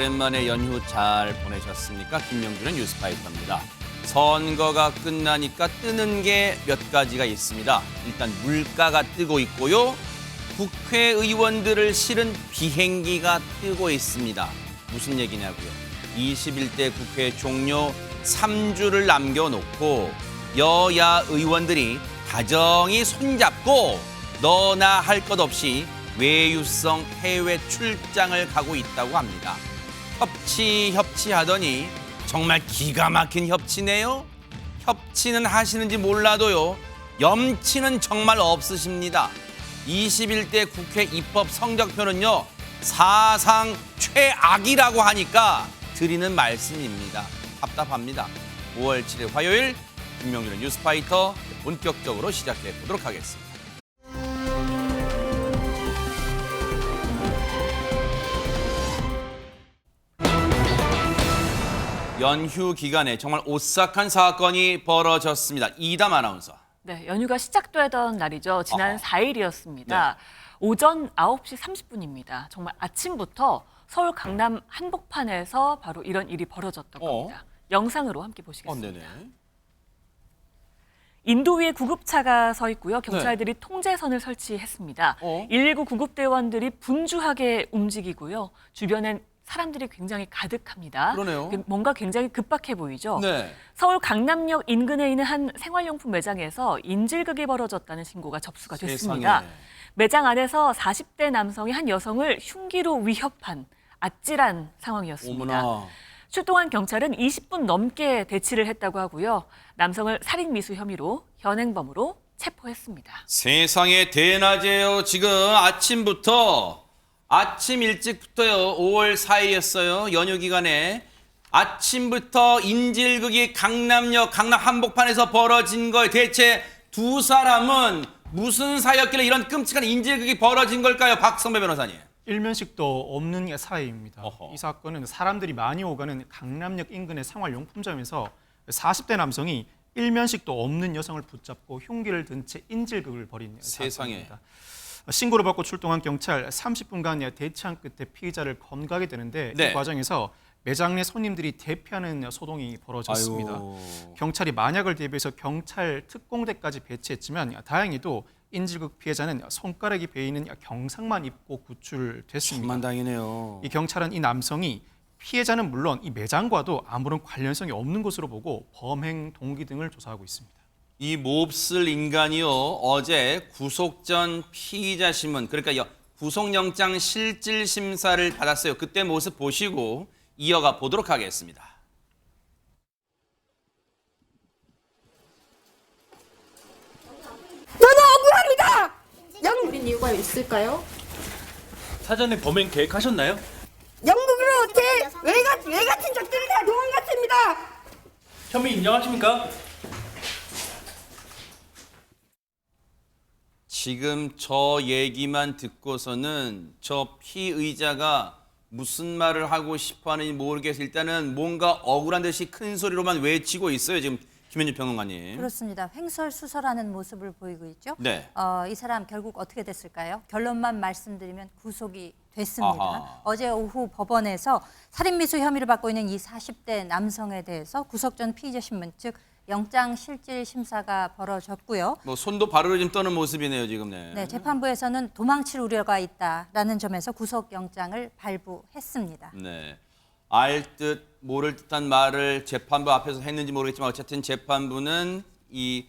오랜만에 연휴 잘 보내셨습니까? 김명준의 뉴스파이터입니다. 선거가 끝나니까 뜨는 게 몇 가지가 있습니다. 일단 물가가 뜨고 있고요. 국회의원들을 실은 비행기가 뜨고 있습니다. 무슨 얘기냐고요? 21대 국회 종료 3주를 남겨놓고 여야 의원들이 다정히 손잡고 너나 할 것 없이 외유성 해외 출장을 가고 있다고 합니다. 협치하더니 정말 기가 막힌 협치네요. 협치는 하시는지 몰라도요. 염치는 정말 없으십니다. 21대 국회 입법 성적표는요. 사상 최악이라고 하니까 드리는 말씀입니다. 답답합니다. 5월 7일 화요일 김명준의 뉴스파이터 본격적으로 시작해 보도록 하겠습니다. 연휴 기간에 정말 오싹한 사건이 벌어졌습니다. 이담 아나운서. 네, 연휴가 시작되던 날이죠. 지난 4일이었습니다. 네. 오전 9시 30분입니다. 정말 아침부터 서울 강남 한복판에서 바로 이런 일이 벌어졌다고 합니다. 영상으로 함께 보시겠습니다. 네네. 인도 위에 구급차가 서 있고요. 경찰들이 통제선을 설치했습니다. 119 구급대원들이 분주하게 움직이고요. 주변엔 사람들이 굉장히 가득합니다. 그러네요. 뭔가 굉장히 급박해 보이죠. 네. 서울 강남역 인근에 있는 한 생활용품 매장에서 인질극이 벌어졌다는 신고가 접수가 됐습니다. 세상에. 매장 안에서 40대 남성이 한 여성을 흉기로 위협한 아찔한 상황이었습니다. 어머나. 출동한 경찰은 20분 넘게 대치를 했다고 하고요. 남성을 살인 미수 혐의로 현행범으로 체포했습니다. 세상에 대낮에요. 지금 아침 일찍부터요. 5월 4일이었어요. 연휴 기간에 아침부터 인질극이 강남 한복판에서 벌어진 거예요. 대체 두 사람은 무슨 사이였길래 이런 끔찍한 인질극이 벌어진 걸까요? 박성배 변호사님. 일면식도 없는 사이입니다. 어허. 이 사건은 사람들이 많이 오가는 강남역 인근의 생활용품점에서 40대 남성이 일면식도 없는 여성을 붙잡고 흉기를 든 채 인질극을 벌인 세상에. 사건입니다. 신고를 받고 출동한 경찰 30분간 대치한 끝에 피의자를 검거하게 되는데 네. 이 과정에서 매장 내 손님들이 대피하는 소동이 벌어졌습니다. 아유. 경찰이 만약을 대비해서 경찰 특공대까지 배치했지만 다행히도 인질극 피해자는 손가락이 베이는 경상만 입고 구출됐습니다. 천만다행이네요. 이 경찰은 이 남성이 피해자는 물론 이 매장과도 아무런 관련성이 없는 것으로 보고 범행 동기 등을 조사하고 있습니다. 이 몹쓸 인간이요. 어제 구속 전 피의자 신문, 그러니까 구속영장 실질 심사를 받았어요. 그때 모습 보시고 이어가 보도록 하겠습니다. 저는 억울합니다. 우린 이유가 있을까요? 사전에 범행 계획하셨나요? 영국으로 외 같은 적들이 다 도망갔습니다. 혐의 인정하십니까? 지금 저 얘기만 듣고서는 저 피의자가 무슨 말을 하고 싶어 하는지 모르겠어요. 일단은 뭔가 억울한 듯이 큰 소리로만 외치고 있어요. 지금 김현주 평론가님. 그렇습니다. 횡설수설하는 모습을 보이고 있죠. 네. 이 사람 결국 어떻게 됐을까요? 결론만 말씀드리면 구속이 됐습니다. 아하. 어제 오후 법원에서 살인미수 혐의를 받고 있는 이 40대 남성에 대해서 구속 전 피의자 신문, 즉 영장 실질 심사가 벌어졌고요. 뭐 손도 바로 좀 떠는 모습이네요, 지금. 네, 재판부에서는 도망칠 우려가 있다라는 점에서 구속영장을 발부했습니다. 네. 알 듯 모를 듯한 말을 재판부 앞에서 했는지 모르겠지만 어쨌든 재판부는 이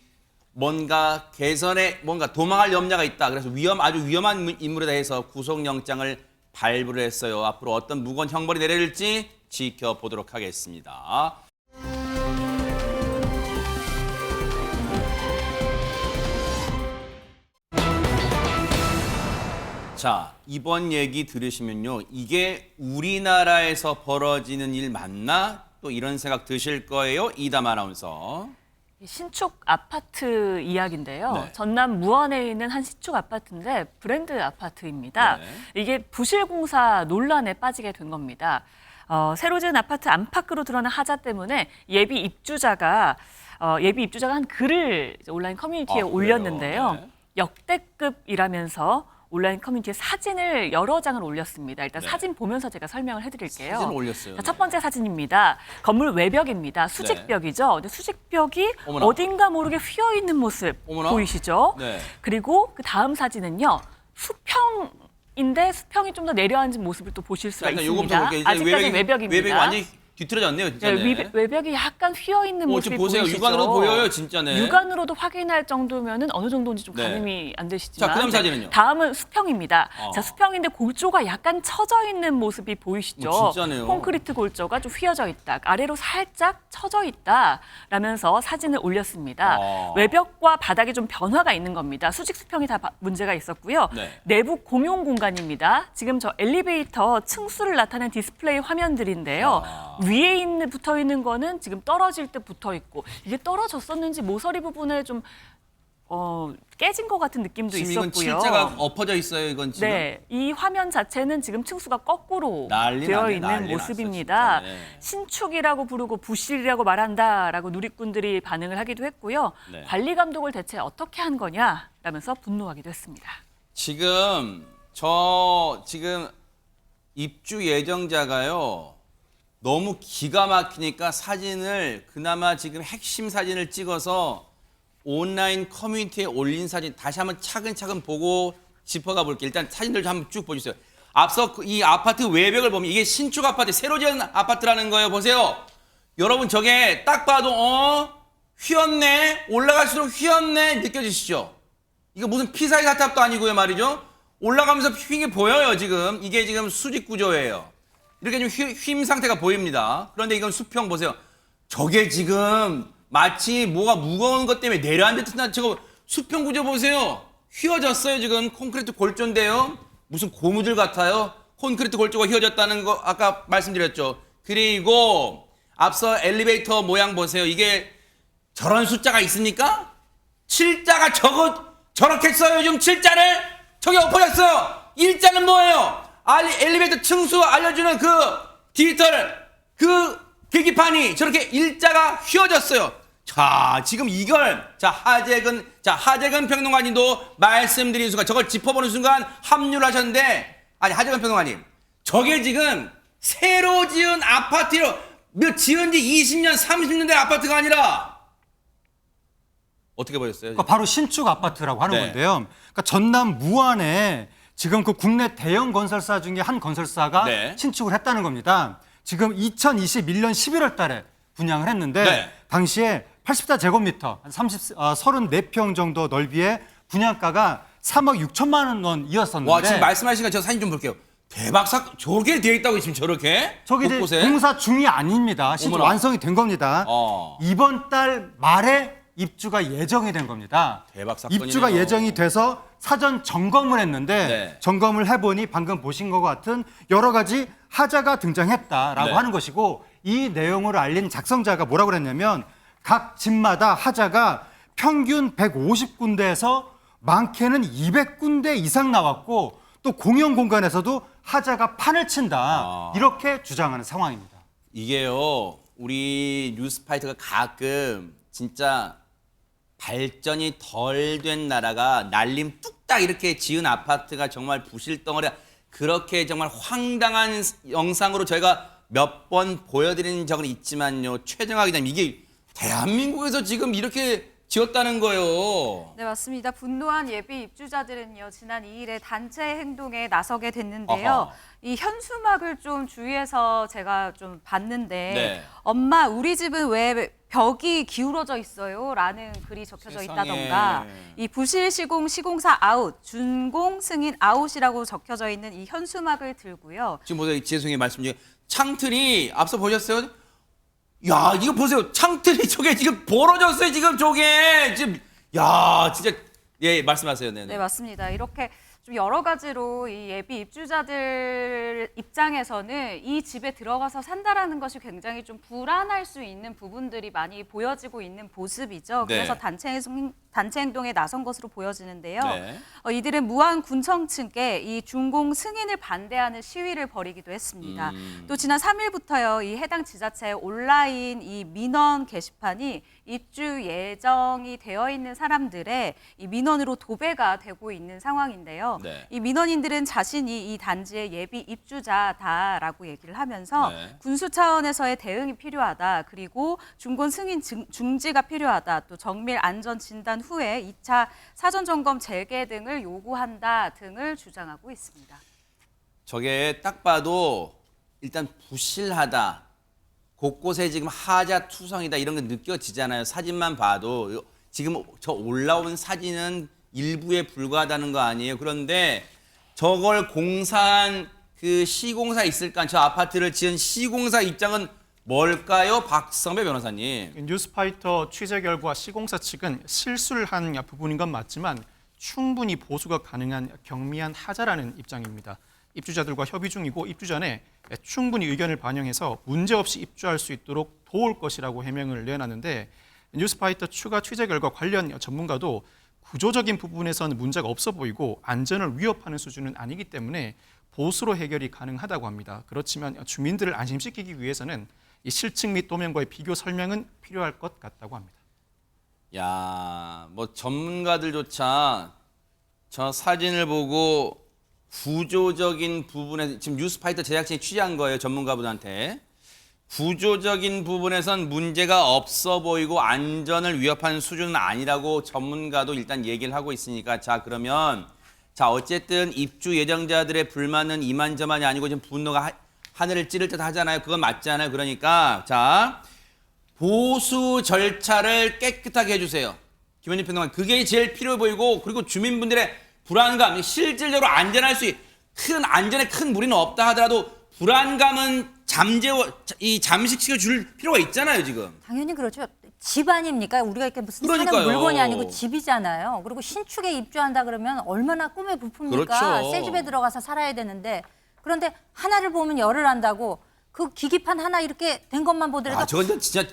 뭔가 개선에 뭔가 도망할 염려가 있다. 그래서 아주 위험한 인물에 대해서 구속영장을 발부를 했어요. 앞으로 어떤 무거운 형벌이 내려질지 지켜보도록 하겠습니다. 자, 이번 얘기 들으시면요. 이게 우리나라에서 벌어지는 일 맞나? 또 이런 생각 드실 거예요. 이담 아나운서. 신축 아파트 이야기인데요. 네. 전남 무안에 있는 한 신축 아파트인데 브랜드 아파트입니다. 네. 이게 부실공사 논란에 빠지게 된 겁니다. 새로 지은 아파트 안팎으로 드러난 하자 때문에 예비 입주자가 한 글을 온라인 커뮤니티에 그래요? 올렸는데요. 네. 역대급이라면서 온라인 커뮤니티에 사진을 여러 장을 올렸습니다. 일단 네. 사진 보면서 제가 설명을 해드릴게요. 사진을 올렸어요. 자, 첫 번째 사진입니다. 건물 외벽입니다. 수직벽이죠. 근데 수직벽이 어머나. 어딘가 모르게 휘어 있는 모습 어머나. 보이시죠? 네. 그리고 그 다음 사진은요. 수평인데 수평이 좀 더 내려앉은 모습을 또 보실 수가 자, 일단 요거부터 있습니다. 볼게요. 이제 아직까지 외벽입니다. 외벽이 완전히 뒤틀어졌네요, 진짜. 네, 외벽이 약간 휘어 있는 모습이 지금 보세요. 보이시죠? 육안으로 보여요, 진짜네. 육안으로도 확인할 정도면은 어느 정도인지 좀 네. 가늠이 안 되시지만. 자, 그다음 사진은요? 다음은 수평입니다. 어. 자, 수평인데 골조가 약간 처져 있는 모습이 보이시죠? 진짜네요. 콘크리트 골조가 좀 휘어져 있다. 아래로 살짝 처져 있다라면서 사진을 올렸습니다. 외벽과 바닥에 좀 변화가 있는 겁니다. 수직 수평이 다 문제가 있었고요. 네. 내부 공용 공간입니다. 지금 저 엘리베이터 층수를 나타낸 디스플레이 화면들인데요. 위에 붙어 있는 거는 지금 떨어질 때 붙어 있고 이게 떨어졌었는지 모서리 부분에 좀 깨진 것 같은 느낌도 지금 있었고요. 이건 칠자가 엎어져 있어요, 이건 지금. 네, 이 화면 자체는 지금 층수가 거꾸로 난리 되어 났네, 있는 난리 모습입니다. 났어, 진짜. 네. 신축이라고 부르고 부실이라고 말한다라고 누리꾼들이 반응을 하기도 했고요. 네. 관리 감독을 대체 어떻게 한 거냐라면서 분노하기도 했습니다. 지금 입주 예정자가요. 너무 기가 막히니까 사진을 그나마 지금 핵심 사진을 찍어서 온라인 커뮤니티에 올린 사진 다시 한번 차근차근 보고 짚어가 볼게요. 일단 사진들 좀 한번 쭉 보여주세요. 앞서 이 아파트 외벽을 보면 이게 신축 아파트, 새로 지은 아파트라는 거예요. 보세요. 여러분 저게 딱 봐도 휘었네, 올라갈수록 휘었네 느껴지시죠? 이거 무슨 피사의 사탑도 아니고요 말이죠. 올라가면서 휜 게 보여요 지금. 이게 지금 수직 구조예요. 이렇게 좀 휜 상태가 보입니다. 그런데 이건 수평 보세요. 저게 지금 마치 뭐가 무거운 것 때문에 내려앉은 듯한 저거 수평 구조 보세요. 휘어졌어요 지금. 콘크리트 골조인데요. 무슨 고무줄 같아요. 콘크리트 골조가 휘어졌다는 거 아까 말씀드렸죠. 그리고 앞서 엘리베이터 모양 보세요. 이게 저런 숫자가 있습니까? 7자가 저렇게 써요 지금 7자를. 저게 엎어졌어요. 1자는 뭐예요? 엘리베이터 층수 알려주는 그 디지털 그 계기판이 저렇게 일자가 휘어졌어요. 자, 지금 이걸 하재근 평론가님도 말씀드린 순간 저걸 짚어보는 순간 합류를 하셨는데 하재근 평론가님 저게 지금 새로 지은 아파트로 지은 지 20년 30년 된 아파트가 아니라 어떻게 보였어요? 그러니까 바로 신축 아파트라고 하는 네. 건데요. 그러니까 전남 무안에 지금 그 국내 대형 건설사 중에 한 건설사가 네. 신축을 했다는 겁니다. 지금 2021년 11월 달에 분양을 했는데 네. 당시에 84제곱미터, 한 34평 정도 넓이의 분양가가 3억 6천만 원이었었는데 와, 지금 말씀하시니까 저 사진 좀 볼게요. 대박 저게 되어 있다고 지금 저렇게? 저게 이제 곳곳에? 공사 중이 아닙니다. 실제 어머나. 완성이 된 겁니다. 이번 달 말에 입주가 예정이 된 겁니다. 대박 사건이네요. 입주가 예정이 돼서 사전 점검을 했는데 네. 점검을 해보니 방금 보신 것 같은 여러 가지 하자가 등장했다라고 네. 하는 것이고 이 내용을 알린 작성자가 뭐라고 그랬냐면 각 집마다 하자가 평균 150군데에서 많게는 200군데 이상 나왔고 또 공영 공간에서도 하자가 판을 친다 이렇게 주장하는 상황입니다. 이게요, 우리 뉴스파이터가 가끔 진짜 발전이 덜 된 나라가 날림 뚝딱 이렇게 지은 아파트가 정말 부실덩어리야. 그렇게 정말 황당한 영상으로 저희가 몇 번 보여드린 적은 있지만요. 최정화 기자님, 이게 대한민국에서 지금 이렇게 지었다는 거예요. 네, 맞습니다. 분노한 예비 입주자들은요, 지난 2일에 단체 행동에 나서게 됐는데요. 어허. 이 현수막을 좀 주위에서 제가 좀 봤는데, 네. 엄마, 우리 집은 왜 벽이 기울어져 있어요? 라는 글이 적혀져 세상에. 있다던가, 이 부실 시공 시공사 아웃, 준공 승인 아웃이라고 적혀져 있는 이 현수막을 들고요. 지금 보세요. 지혜송이 말씀 중에 창틀이 앞서 보셨어요? 야, 이거 보세요. 창틀이 저게 지금 벌어졌어요. 지금 저게 지금 야, 진짜 예, 말씀하세요. 네. 네, 맞습니다. 이렇게 좀 여러 가지로 이 예비 입주자들 입장에서는 이 집에 들어가서 산다라는 것이 굉장히 좀 불안할 수 있는 부분들이 많이 보여지고 있는 모습이죠. 네. 그래서 단체 행동에 나선 것으로 보여지는데요. 네. 이들은 무안 군청 측에 이 준공 승인을 반대하는 시위를 벌이기도 했습니다. 또 지난 3일부터요, 이 해당 지자체 온라인 이 민원 게시판이 입주 예정이 되어 있는 사람들의 이 민원으로 도배가 되고 있는 상황인데요. 있는데요. 네. 이 민원인들은 자신이 이 단지의 예비 입주자다라고 얘기를 하면서 네. 군수 차원에서의 대응이 필요하다. 그리고 중곤 승인 중지가 필요하다. 또 정밀 안전 진단 후에 2차 사전 점검 재개 등을 요구한다 등을 주장하고 있습니다. 저게 딱 봐도 일단 부실하다. 곳곳에 지금 하자 투성이다 이런 게 느껴지잖아요. 사진만 봐도 지금 저 올라온 사진은 일부에 불과하다는 거 아니에요. 그런데 저걸 공사한 그 시공사 있을까? 저 아파트를 지은 시공사 입장은 뭘까요? 박성배 변호사님. 뉴스파이터 취재 결과 시공사 측은 실수를 한 부분인 건 맞지만 충분히 보수가 가능한 경미한 하자라는 입장입니다. 입주자들과 협의 중이고 입주 전에 충분히 의견을 반영해서 문제없이 입주할 수 있도록 도울 것이라고 해명을 내놨는데 뉴스파이터 추가 취재 결과 관련 전문가도 구조적인 부분에서는 문제가 없어 보이고 안전을 위협하는 수준은 아니기 때문에 보수로 해결이 가능하다고 합니다. 그렇지만 주민들을 안심시키기 위해서는 이 실측 및 도면과의 비교 설명은 필요할 것 같다고 합니다. 야, 뭐 전문가들조차 저 사진을 보고 구조적인 부분에 지금 뉴스파이터 제작진이 취재한 거예요. 전문가분한테. 구조적인 부분에선 문제가 없어 보이고 안전을 위협하는 수준은 아니라고 전문가도 일단 얘기를 하고 있으니까 자 그러면 자 어쨌든 입주 예정자들의 불만은 이만저만이 아니고 지금 분노가 하늘을 찌를 듯 하잖아요. 그건 맞잖아요. 그러니까 자 보수 절차를 깨끗하게 해주세요. 김현진 평론가 그게 제일 필요해 보이고 그리고 주민분들의 불안감 실질적으로 안전할 수 큰 안전에 큰 무리는 없다 하더라도 불안감은 잠식시켜 줄 필요가 있잖아요 지금. 당연히 그렇죠. 집 아닙니까? 우리가 이렇게 무슨 그러니까요. 사는 물건이 아니고 집이잖아요. 그리고 신축에 입주한다 그러면 얼마나 꿈의 부품입니까? 그렇죠. 새 집에 들어가서 살아야 되는데 그런데 하나를 보면 열을 안다고 그 기기판 하나 이렇게 된 것만 보더라도 아 저건 진짜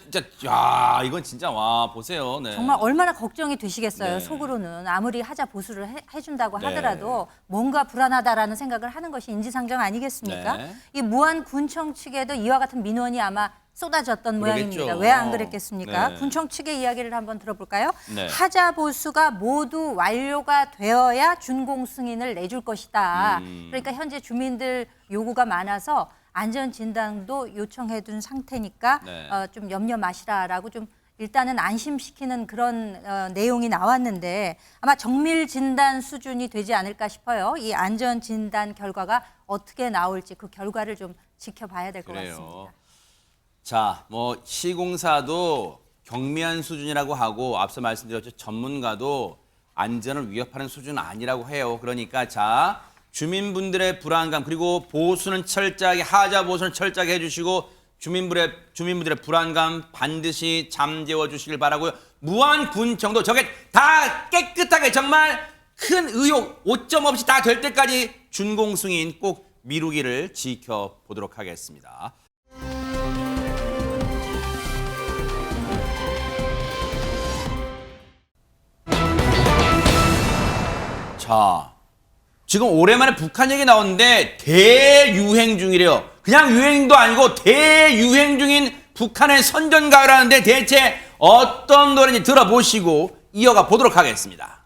야 이건 진짜 와 보세요. 네. 정말 얼마나 걱정이 되시겠어요. 네. 속으로는 아무리 하자 보수를 해준다고 네. 하더라도 뭔가 불안하다라는 생각을 하는 것이 인지상정 아니겠습니까? 네. 이 무안군청 측에도 이와 같은 민원이 아마 쏟아졌던 그러겠죠. 모양입니다. 왜 안 그랬겠습니까? 네. 군청 측의 이야기를 한번 들어볼까요? 네. 하자 보수가 모두 완료가 되어야 준공 승인을 내줄 것이다. 그러니까 현재 주민들 요구가 많아서 안전 진단도 요청해둔 상태니까 네. 좀 염려 마시라라고 좀 일단은 안심시키는 그런 내용이 나왔는데 아마 정밀 진단 수준이 되지 않을까 싶어요. 이 안전 진단 결과가 어떻게 나올지 그 결과를 좀 지켜봐야 될 것 그래요. 같습니다. 자, 뭐 시공사도 경미한 수준이라고 하고 앞서 말씀드렸죠. 전문가도 안전을 위협하는 수준은 아니라고 해요. 그러니까 자, 주민분들의 불안감 그리고 보수는 철저하게 하자 보수는 철저하게 해주시고 주민분들의 불안감 반드시 잠재워 주시길 바라고요. 무안군청도 저게 다 깨끗하게 정말 큰 의혹 오점 없이 다 될 때까지 준공 승인 꼭 미루기를 지켜보도록 하겠습니다. 자, 지금 오랜만에 북한 얘기 나오는데 대유행 중이래요. 그냥 유행도 아니고 대유행 중인 북한의 선전가요라는데 대체 어떤 노래인지 들어보시고 이어가 보도록 하겠습니다.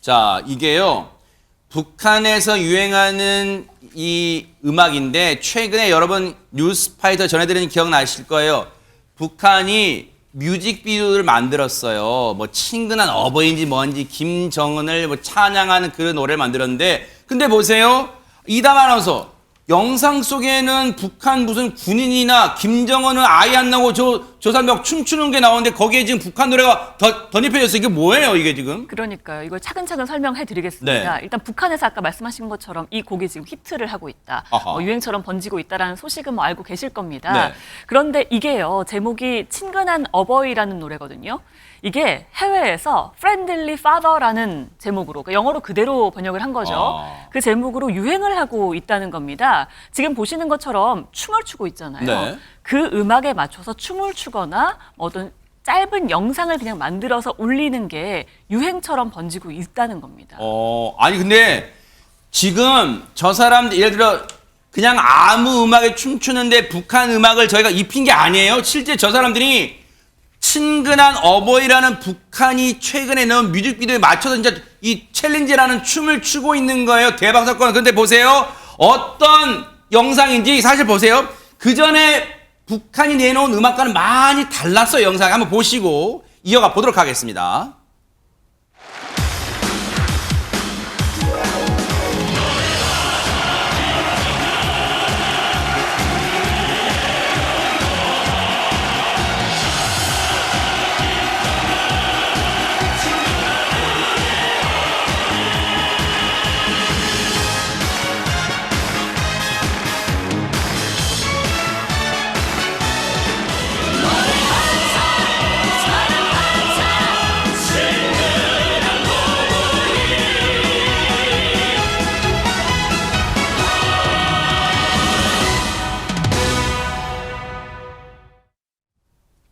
자, 이게요. 북한에서 유행하는 이 음악인데 최근에 여러분 뉴스파이터 전해드린 기억나실 거예요. 북한이 뮤직비디오를 만들었어요. 뭐 친근한 어버이인지 뭔지 김정은을 뭐 찬양하는 그런 노래를 만들었는데 근데 보세요. 이담 아나운서 영상 속에는 북한 무슨 군인이나 김정은은 아예 안 나오고 저 사람 막 춤추는 게 나오는데 거기에 지금 북한 노래가 덧입혀졌어요. 이게 뭐예요 이게 지금? 그러니까요. 이걸 차근차근 설명해 드리겠습니다. 네. 일단 북한에서 아까 말씀하신 것처럼 이 곡이 지금 히트를 하고 있다. 유행처럼 번지고 있다라는 소식은 뭐 알고 계실 겁니다. 네. 그런데 이게요. 제목이 친근한 어버이라는 노래거든요. 이게 해외에서 Friendly Father라는 제목으로 그러니까 영어로 그대로 번역을 한 거죠. 그 제목으로 유행을 하고 있다는 겁니다. 지금 보시는 것처럼 춤을 추고 있잖아요. 네. 그 음악에 맞춰서 춤을 추거나 어떤 짧은 영상을 그냥 만들어서 올리는 게 유행처럼 번지고 있다는 겁니다. 아니 근데 지금 저 사람들 예를 들어 그냥 아무 음악에 춤추는데 북한 음악을 저희가 입힌 게 아니에요. 실제 저 사람들이 친근한 어버이라는 북한이 최근에 넣은 뮤직비디오에 맞춰서 진짜 이 챌린지라는 춤을 추고 있는 거예요. 대박 사건. 근데 보세요. 어떤 영상인지 사실 보세요. 그 전에 북한이 내놓은 음악과는 많이 달랐어요. 영상이 한번 보시고 이어가 보도록 하겠습니다.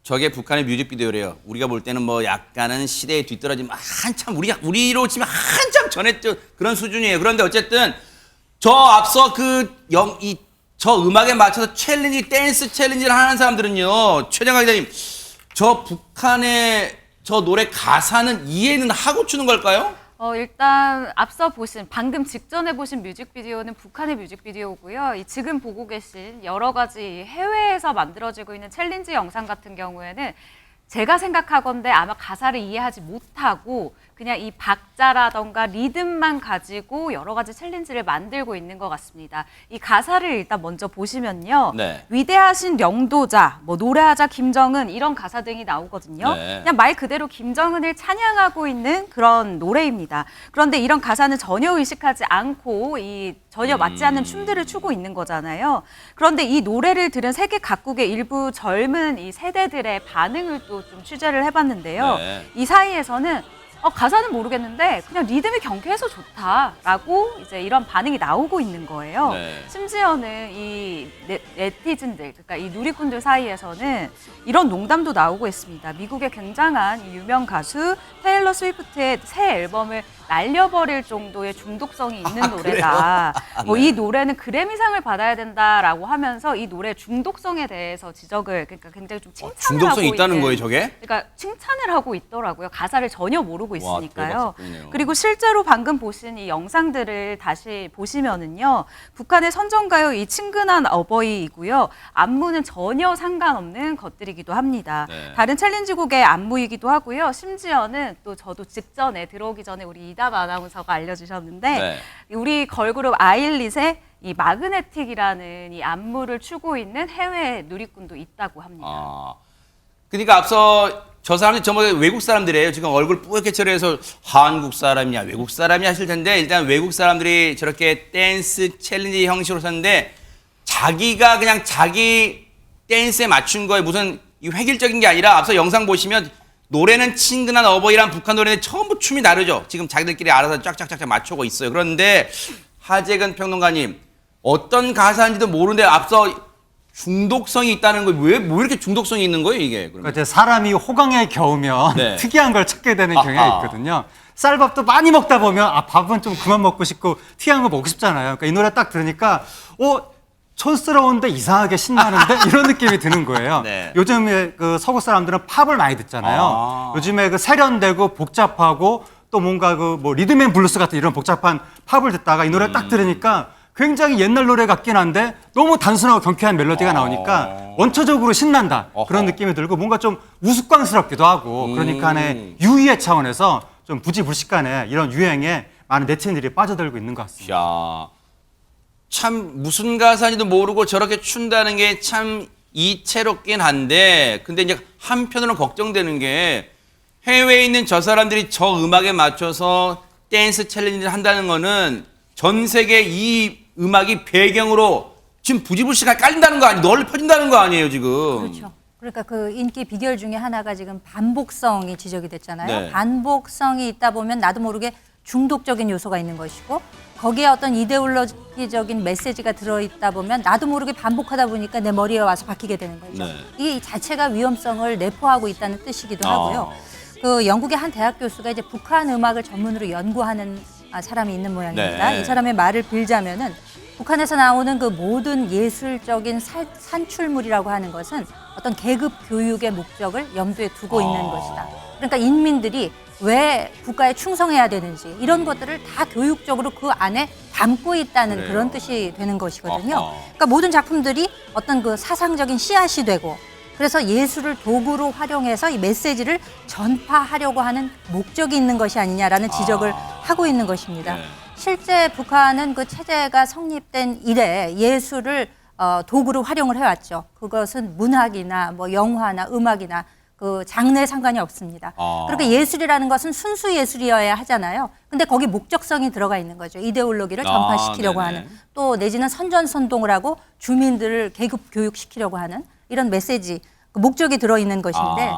저게 북한의 뮤직비디오래요. 우리가 볼 때는 뭐 약간은 시대에 뒤떨어지면 한참 우리로 치면 한참 전에 그런 수준이에요. 그런데 어쨌든 저 앞서 저 음악에 맞춰서 댄스 챌린지를 하는 사람들은요. 최정학 기자님, 저 북한의 저 노래 가사는 이해는 하고 추는 걸까요? 일단 앞서 보신 방금 직전에 보신 뮤직비디오는 북한의 뮤직비디오고요. 이 지금 보고 계신 여러 가지 해외에서 만들어지고 있는 챌린지 영상 같은 경우에는 제가 생각하건대 아마 가사를 이해하지 못하고 그냥 이 박자라던가 리듬만 가지고 여러 가지 챌린지를 만들고 있는 것 같습니다. 이 가사를 일단 먼저 보시면요. 네. 위대하신 영도자, 뭐 노래하자 김정은 이런 가사 등이 나오거든요. 네. 그냥 말 그대로 김정은을 찬양하고 있는 그런 노래입니다. 그런데 이런 가사는 전혀 의식하지 않고 전혀 맞지 않는 춤들을 추고 있는 거잖아요. 그런데 이 노래를 들은 세계 각국의 일부 젊은 이 세대들의 반응을 또 좀 취재를 해봤는데요. 네. 이 사이에서는 가사는 모르겠는데 그냥 리듬이 경쾌해서 좋다라고 이제 이런 반응이 나오고 있는 거예요. 네. 심지어는 이 네티즌들, 그러니까 이 누리꾼들 사이에서는 이런 농담도 나오고 있습니다. 미국의 굉장한 이 유명 가수 테일러 스위프트의 새 앨범을 날려버릴 정도의 중독성이 있는 노래다. 이 노래는 그래미상을 받아야 된다라고 하면서 이 노래 중독성에 대해서 그러니까 굉장히 좀 칭찬을 중독성이 하고 있다는 있는, 거예요, 저게? 그러니까 칭찬을 하고 있더라고요. 가사를 전혀 모르고 있으니까요. 대박 사건이네요. 그리고 실제로 방금 보신 이 영상들을 다시 보시면은요, 북한의 선전가요 이 친근한 어버이이고요, 안무는 전혀 상관없는 것들이기도 합니다. 네. 다른 챌린지곡의 안무이기도 하고요. 심지어는 또 저도 직전에 들어오기 전에 우리 이담 아나운서가 알려주셨는데 네. 우리 걸그룹 아일릿의 이 마그네틱이라는 이 안무를 추고 있는 해외 누리꾼도 있다고 합니다. 그러니까 앞서 저 사람들이 전부 다 외국 사람들이에요. 지금 얼굴 뿌옇게 칠해서 한국 사람이냐 외국 사람이냐 하실 텐데 일단 외국 사람들이 저렇게 댄스 챌린지 형식으로 썼는데 자기가 그냥 자기 댄스에 맞춘 거에 무슨 획일적인 게 아니라 앞서 영상 보시면 노래는 친근한 어버이란 북한 노래는 전부 춤이 다르죠. 지금 자기들끼리 알아서 쫙쫙쫙 맞추고 있어요. 그런데 하재근 평론가님 어떤 가사인지도 모르는데 앞서 중독성이 있다는 거 왜 이렇게 중독성이 있는 거예요 이게? 그러니까 이제 사람이 호강에 겨우면 네. 특이한 걸 찾게 되는 경향이 있거든요. 쌀밥도 많이 먹다 보면 밥은 좀 그만 먹고 싶고 특이한 거 먹고 싶잖아요. 그러니까 이 노래 딱 들으니까 촌스러운데 이상하게 신나는데 이런 느낌이 드는 거예요. 네. 요즘에 그 서구 사람들은 팝을 많이 듣잖아요. 요즘에 그 세련되고 복잡하고 또 뭔가 그 뭐 리듬앤 블루스 같은 이런 복잡한 팝을 듣다가 이 노래 딱 들으니까 굉장히 옛날 노래 같긴 한데 너무 단순하고 경쾌한 멜로디가 나오니까 원초적으로 신난다 그런 느낌이 들고 뭔가 좀 우스꽝스럽기도 하고 그러니까 유희의 차원에서 좀 부지불식간에 이런 유행에 많은 네티즌들이 빠져들고 있는 것 같습니다. 야, 참 무슨 가사인지도 모르고 저렇게 춘다는 게 참 이채롭긴 한데 근데 이제 한편으로는 걱정되는 게 해외에 있는 저 사람들이 저 음악에 맞춰서 댄스 챌린지를 한다는 거는 전 세계 이 음악이 배경으로 지금 부지불식하게 깔린다는 거 아니에요? 널리 퍼진다는 거 아니에요 지금? 그렇죠. 그러니까 그 인기 비결 중에 하나가 지금 반복성이 지적이 됐잖아요. 네. 반복성이 있다 보면 나도 모르게 중독적인 요소가 있는 것이고 거기에 어떤 이데올로기적인 메시지가 들어있다 보면 나도 모르게 반복하다 보니까 내 머리에 와서 박히게 되는 거죠. 네. 이 자체가 위험성을 내포하고 있다는 뜻이기도 하고요. 그 영국의 한 대학 교수가 이제 북한 음악을 전문으로 연구하는 사람이 있는 모양입니다. 네. 이 사람의 말을 빌자면은 북한에서 나오는 그 모든 예술적인 산출물이라고 하는 것은 어떤 계급 교육의 목적을 염두에 두고 있는 것이다. 그러니까 인민들이 왜 국가에 충성해야 되는지 이런 것들을 다 교육적으로 그 안에 담고 있다는 그래요. 그런 뜻이 되는 것이거든요. 어허. 그러니까 모든 작품들이 어떤 그 사상적인 씨앗이 되고 그래서 예술을 도구로 활용해서 이 메시지를 전파하려고 하는 목적이 있는 것이 아니냐라는 지적을 하고 있는 것입니다. 네. 실제 북한은 그 체제가 성립된 이래 예술을 도구로 활용을 해왔죠. 그것은 문학이나 뭐 영화나 음악이나 그 장르에 상관이 없습니다. 그러니까 예술이라는 것은 순수 예술이어야 하잖아요. 근데 거기 목적성이 들어가 있는 거죠. 이데올로기를 전파시키려고 네네. 하는 또 내지는 선전선동을 하고 주민들을 계급 교육시키려고 하는 이런 메시지, 그 목적이 들어있는 것인데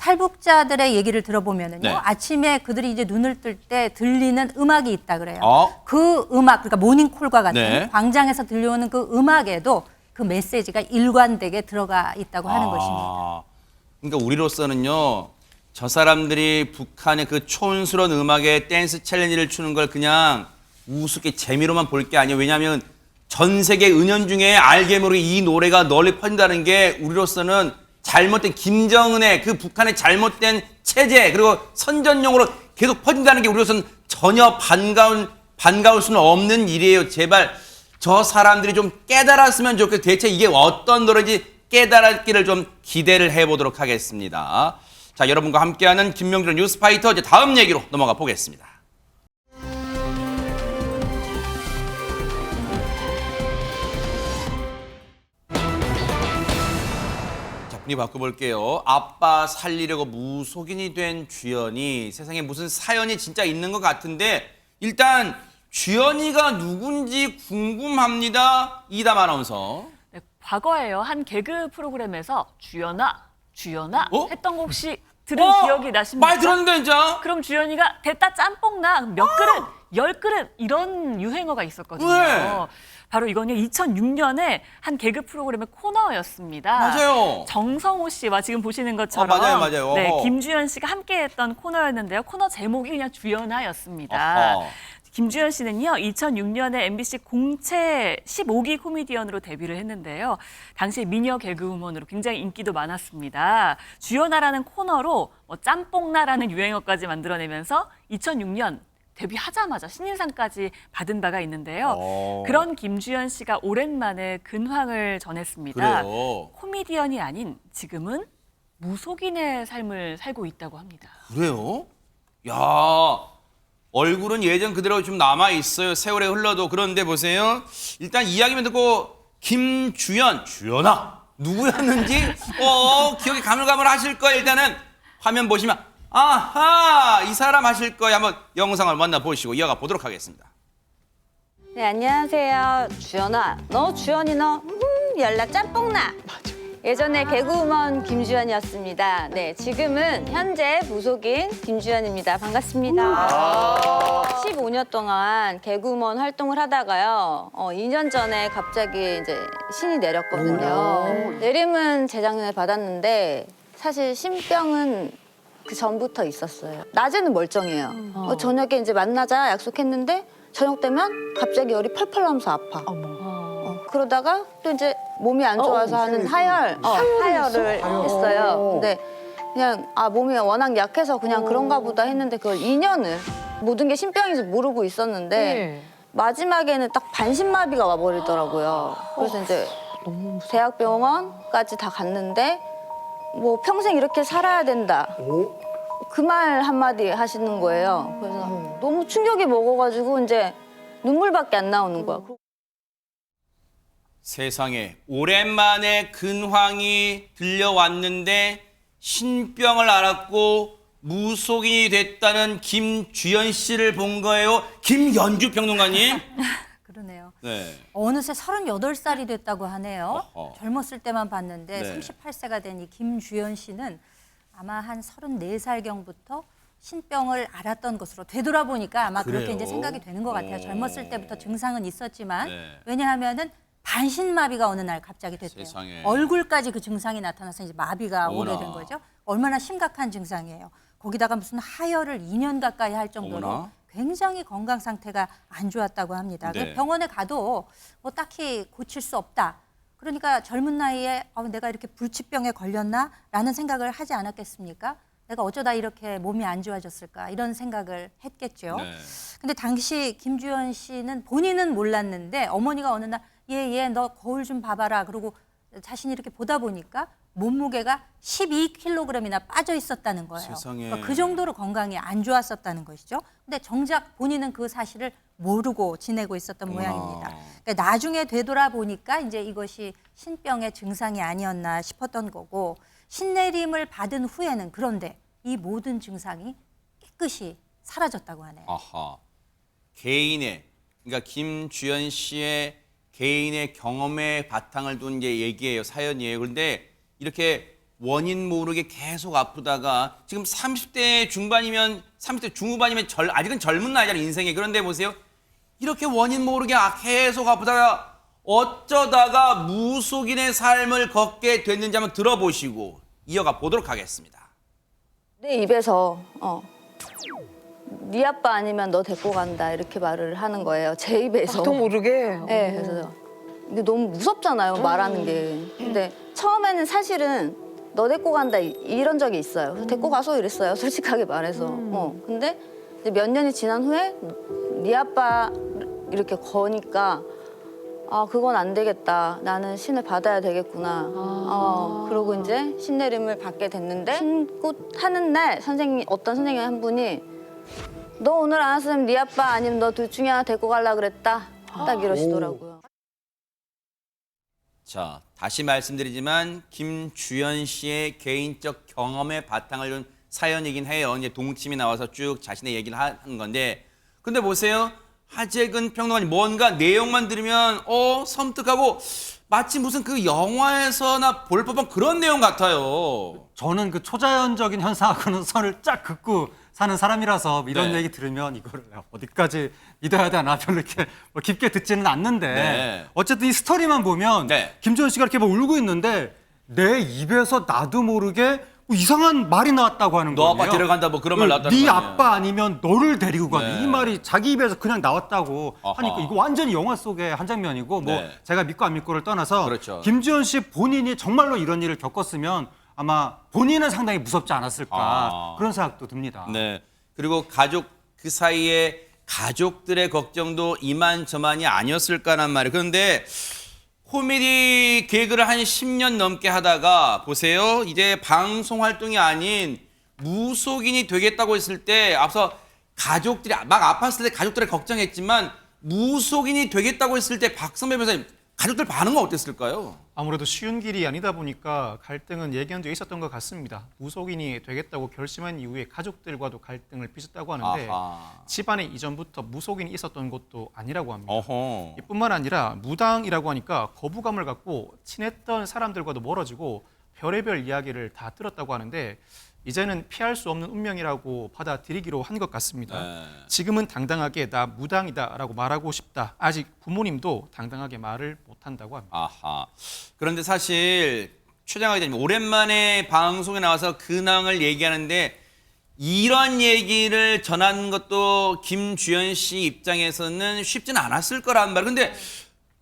탈북자들의 얘기를 들어보면은요. 네. 아침에 그들이 이제 눈을 뜰 때 들리는 음악이 있다 그래요. 어? 그 음악, 그러니까 모닝콜과 같은 네. 광장에서 들려오는 그 음악에도 그 메시지가 일관되게 들어가 있다고 하는 것입니다. 그러니까 우리로서는요, 저 사람들이 북한의 그 촌스러운 음악에 댄스 챌린지를 추는 걸 그냥 우습게 재미로만 볼 게 아니에요. 왜냐하면 전 세계 은연중에 알게 모르게 이 노래가 널리 퍼진다는 게 우리로서는 잘못된 김정은의 그 북한의 잘못된 체제 그리고 선전용으로 계속 퍼진다는 게 우리로서는 전혀 반가울 수는 없는 일이에요. 제발 저 사람들이 좀 깨달았으면 좋겠고 대체 이게 어떤 노래인지 깨달았기를 좀 기대를 해보도록 하겠습니다. 자, 여러분과 함께하는 김명준의 뉴스파이터 이제 다음 얘기로 넘어가 보겠습니다. 자, 분위 바꿔볼게요. 아빠 살리려고 무속인이 된 주연이 세상에 무슨 사연이 진짜 있는 것 같은데 일단 주연이가 누군지 궁금합니다. 이담 아나운서. 네, 과거에요. 한 개그 프로그램에서 주연아 어? 했던 거 혹시 들은 기억이 나십니까? 많이 들었는데 진짜. 그럼 주연이가 됐다 짬뽕나 몇 그릇, 10그릇 이런 유행어가 있었거든요. 네. 바로 이건요 2006년에 한 개그 프로그램의 코너였습니다. 맞아요. 정성호 씨와 지금 보시는 것처럼 맞아요. 네, 어허. 김주현 씨가 함께했던 코너였는데요. 코너 제목이 그냥 주연아였습니다. 어허. 김주현 씨는요, 2006년에 MBC 공채 15기 코미디언으로 데뷔를 했는데요. 당시에 미녀 개그우먼으로 굉장히 인기도 많았습니다. 주연아라는 코너로 짬뽕나라는 유행어까지 만들어내면서 2006년 데뷔하자마자 신인상까지 받은 바가 있는데요. 그런 김주현 씨가 오랜만에 근황을 전했습니다. 그래요. 코미디언이 아닌 지금은 무속인의 삶을 살고 있다고 합니다. 그래요? 야, 얼굴은 예전 그대로 좀 남아 있어요. 세월에 흘러도. 그런데 보세요. 일단 이야기만 듣고 김주연, 주연아 누구였는지 기억이 가물가물하실 거예요. 일단은 화면 보시면 아하 이 사람 하실 거예요. 한번 영상을 만나보시고 이어가 보도록 하겠습니다. 네, 안녕하세요. 주연아. 너 주연이 너 연락 짬뽕나. 예전에 개그우먼 김주연이었습니다. 네, 지금은 현재 무속인 김주연입니다. 반갑습니다. 15년 동안 개그우먼 활동을 하다가요. 2년 전에 갑자기 이제 신이 내렸거든요. 내림은 재작년에 받았는데 사실 신병은 그 전부터 있었어요. 낮에는 멀쩡해요. 저녁에 이제 만나자 약속했는데 저녁 되면 갑자기 열이 펄펄 나면서 아파. 그러다가 또 이제 몸이 안 좋아서 하는 하혈을 했어요. 근데 그냥 몸이 워낙 약해서 그냥 그런가 보다 했는데 그걸 2년을 모든 게 신병인지 모르고 있었는데 마지막에는 딱 반신마비가 와버리더라고요. 그래서 이제 대학병원까지 다 갔는데 뭐 평생 이렇게 살아야 된다. 그 말 한마디 하시는 거예요. 그래서 너무 충격이 먹어가지고 이제 눈물밖에 안 나오는 거야. 세상에 오랜만에 근황이 들려왔는데 신병을 앓았고 무속인이 됐다는 김주연 씨를 본 거예요. 김연주 평론가님. 그러네요. 네. 어느새 38살이 됐다고 하네요. 어허. 젊었을 때만 봤는데 네. 38세가 된 이 김주연 씨는 아마 한 34살경부터 신병을 앓았던 것으로 되돌아보니까 아마 그렇게 그래요? 이제 생각이 되는 것 같아요. 젊었을 때부터 증상은 있었지만 네. 왜냐하면은 반신마비가 어느 날 갑자기 됐대요. 세상에. 얼굴까지 그 증상이 나타나서 이제 마비가 어머나. 오게 된 거죠. 얼마나 심각한 증상이에요. 거기다가 무슨 하혈을 2년 가까이 할 정도로 어머나. 굉장히 건강 상태가 안 좋았다고 합니다. 네. 병원에 가도 뭐 딱히 고칠 수 없다. 그러니까 젊은 나이에 내가 이렇게 불치병에 걸렸나라는 생각을 하지 않았겠습니까? 내가 어쩌다 이렇게 몸이 안 좋아졌을까 이런 생각을 했겠죠. 네. 근데 당시 김주현 씨는 본인은 몰랐는데 어머니가 어느 날 얘 너 거울 좀 봐봐라. 그러고 자신이 이렇게 보다 보니까 몸무게가 12kg이나 빠져 있었다는 거예요. 세상에. 그러니까 그 정도로 건강이 안 좋았었다는 것이죠. 근데 정작 본인은 그 사실을 모르고 지내고 있었던 어머나. 모양입니다. 그러니까 나중에 되돌아보니까 이제 이것이 신병의 증상이 아니었나 싶었던 거고 신내림을 받은 후에는 그런데 이 모든 증상이 깨끗이 사라졌다고 하네요. 아하. 개인의 그러니까 김주현 씨의 개인의 경험에 바탕을 둔 이제 얘기예요. 사연이에요. 그런데 이렇게 원인 모르게 계속 아프다가 지금 30대 중반이면 30대 중후반이면 아직은 젊은 나이잖아요. 인생에. 그런데 보세요. 이렇게 원인 모르게 계속 아프다가 어쩌다가 무속인의 삶을 걷게 됐는지 한번 들어보시고 이어가 보도록 하겠습니다. 내 입에서 네 아빠 아니면 너 데리고 간다 이렇게 말을 하는 거예요. 제 입에서. 나도 모르게. 네, 그래서 이게 너무 무섭잖아요, 말하는 게. 근데 처음에는 사실은 너 데리고 간다 이런 적이 있어요. 그래서 데리고 가서 이랬어요, 솔직하게 말해서. 근데 이제 몇 년이 지난 후에 네 아빠 이렇게 거니까 아, 그건 안 되겠다. 나는 신을 받아야 되겠구나. 그러고 이제 신내림을 받게 됐는데 신고 하는 날 어떤 선생님 한 분이 너 오늘 안 왔으면 네 아빠 아니면 너 둘 중에 하나 데리고 가려고 그랬다. 딱 이러시더라고요. 자, 다시 말씀드리지만 김주현 씨의 개인적 경험에 바탕을 둔 사연이긴 해요. 이제 동침이 나와서 쭉 자신의 얘기를 하는 건데, 근데 보세요. 하재근 평론가님 뭔가 내용만 들으면 섬뜩하고 마치 무슨 그 영화에서나 볼 법한 그런 내용 같아요. 저는 그 초자연적인 현상하고는 선을 쫙 긋고 사는 사람이라서 이런 네. 얘기 들으면 이거를 어디까지 믿어야 되나 별로 이렇게 뭐 깊게 듣지는 않는데 네. 어쨌든 이 스토리만 보면 네. 김주현 씨가 이렇게 막 울고 있는데 내 입에서 나도 모르게 뭐 이상한 말이 나왔다고 하는 너 거예요. 아빠 데려간다 뭐 그런 말 나왔다는 네 거 아니에요? 아빠 아니면 너를 데리고 가는 네. 이 말이 자기 입에서 그냥 나왔다고 아하. 하니까 이거 완전히 영화 속의 한 장면이고 뭐 네. 제가 믿고 안 믿고를 떠나서 그렇죠. 김주현 씨 본인이 정말로 이런 일을 겪었으면 아마 본인은 상당히 무섭지 않았을까 그런 생각도 듭니다. 네. 그리고 가족 그 사이에 가족들의 걱정도 이만저만이 아니었을까란 말이에요. 그런데 코미디 개그를 한 10년 넘게 하다가 보세요. 이제 방송 활동이 아닌 무속인이 되겠다고 했을 때 앞서 가족들이 막 아팠을 때 가족들을 걱정했지만 무속인이 되겠다고 했을 때 박선배 변호사님 가족들 반응은 어땠을까요? 아무래도 쉬운 길이 아니다 보니까 갈등은 예견되어 있었던 것 같습니다. 무속인이 되겠다고 결심한 이후에 가족들과도 갈등을 빚었다고 하는데 아하. 집안에 이전부터 무속인이 있었던 것도 아니라고 합니다. 어허. 이뿐만 아니라 무당이라고 하니까 거부감을 갖고 친했던 사람들과도 멀어지고 별의별 이야기를 다 들었다고 하는데 이제는 피할 수 없는 운명이라고 받아들이기로 한 것 같습니다. 네. 지금은 당당하게 나 무당이다라고 말하고 싶다. 아직 부모님도 당당하게 말을 못한다고 합니다. 아하. 그런데 사실 최장하 기자님 오랜만에 방송에 나와서 근황을 얘기하는데 이런 얘기를 전하는 것도 김주현 씨 입장에서는 쉽지는 않았을 거란 말이에요. 근데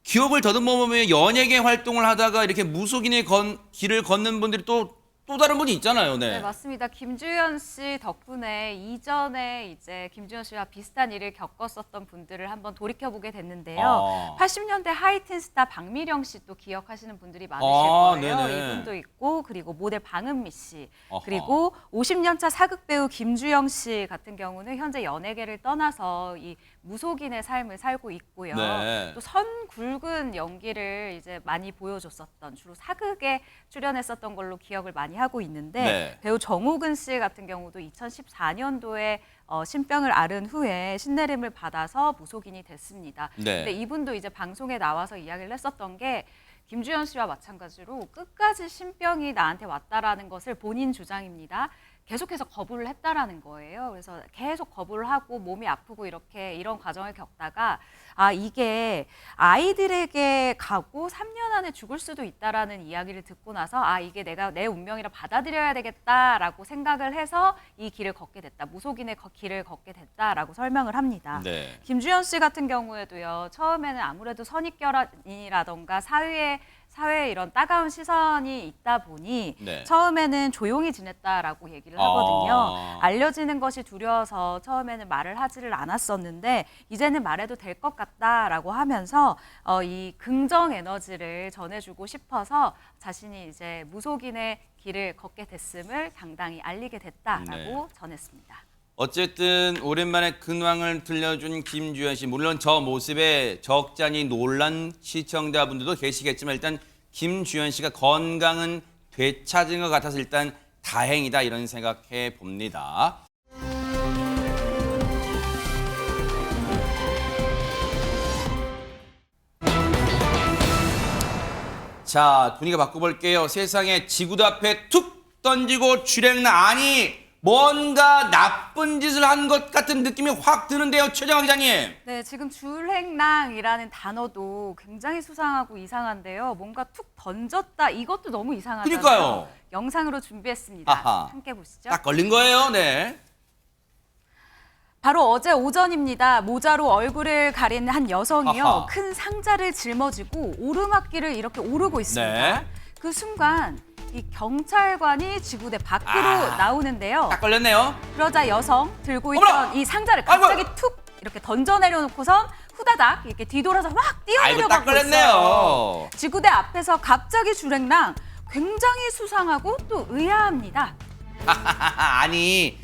기억을 더듬어 보면 연예계 활동을 하다가 이렇게 무속인의 길을 걷는 분들이 또 다른 분이 있잖아요. 네, 맞습니다. 김주현 씨 덕분에 이전에 이제 김주현 씨와 비슷한 일을 겪었었던 분들을 한번 돌이켜보게 됐는데요. 80년대 하이틴 스타 박미령 씨 또 기억하시는 분들이 많으실 거예요. 네네. 이분도 있고 그리고 모델 방은미 씨 어허. 그리고 50년차 사극 배우 김주영 씨 같은 경우는 현재 연예계를 떠나서 이 무속인의 삶을 살고 있고요. 네. 또 선 굵은 연기를 이제 많이 보여줬었던 주로 사극에 출연했었던 걸로 기억을 많이 하고 있는데 네. 배우 정호근 씨 같은 경우도 2014년도에 신병을 앓은 후에 신내림을 받아서 무속인이 됐습니다. 네. 근데 이분도 이제 방송에 나와서 이야기를 했었던 게 김주현 씨와 마찬가지로 끝까지 신병이 나한테 왔다라는 것을 본인 주장입니다. 계속해서 거부를 했다라는 거예요. 그래서 계속 거부를 하고 몸이 아프고 이런 과정을 겪다가 이게 아이들에게 가고 3년 안에 죽을 수도 있다라는 이야기를 듣고 나서 이게 내가 내 운명이라 받아들여야 되겠다라고 생각을 해서 이 길을 걷게 됐다. 무속인의 길을 걷게 됐다라고 설명을 합니다. 네. 김주현 씨 같은 경우에도요. 처음에는 아무래도 선입견이라던가 사회에 이런 따가운 시선이 있다 보니 네. 처음에는 조용히 지냈다라고 얘기를 하거든요. 알려지는 것이 두려워서 처음에는 말을 하지를 않았었는데 이제는 말해도 될 것 같다라고 하면서 이 긍정 에너지를 전해주고 싶어서 자신이 이제 무속인의 길을 걷게 됐음을 당당히 알리게 됐다라고 네. 전했습니다. 어쨌든 오랜만에 근황을 들려준 김주현 씨. 물론 저 모습에 적잖이 놀란 시청자분들도 계시겠지만 일단 김주현 씨가 건강은 되찾은 것 같아서 일단 다행이다 이런 생각해 봅니다. 자, 분위기 바꿔볼게요. 세상에 지구도 앞에 툭 던지고 주랭나 뭔가 나쁜 짓을 한 것 같은 느낌이 확 드는데요. 최정화 기자님. 네, 지금 줄행랑이라는 단어도 굉장히 수상하고 이상한데요. 뭔가 툭 던졌다 이것도 너무 이상하잖아요. 그러니까요. 영상으로 준비했습니다. 아하. 함께 보시죠. 딱 걸린 거예요. 네. 바로 어제 오전입니다. 모자로 얼굴을 가린 한 여성이요. 아하. 큰 상자를 짊어지고 오르막길을 이렇게 오르고 있습니다. 네. 그 순간 이 경찰관이 지구대 밖으로 나오는데요. 딱 걸렸네요. 그러자 여성 들고 어머나! 있던 이 상자를 갑자기 아이고! 툭 이렇게 던져 내려놓고선 후다닥 이렇게 뒤돌아서 막 아이고, 딱 뛰어내려가고 걸렸네요. 있어요. 지구대 앞에서 갑자기 줄행랑 굉장히 수상하고 또 의아합니다. 아니,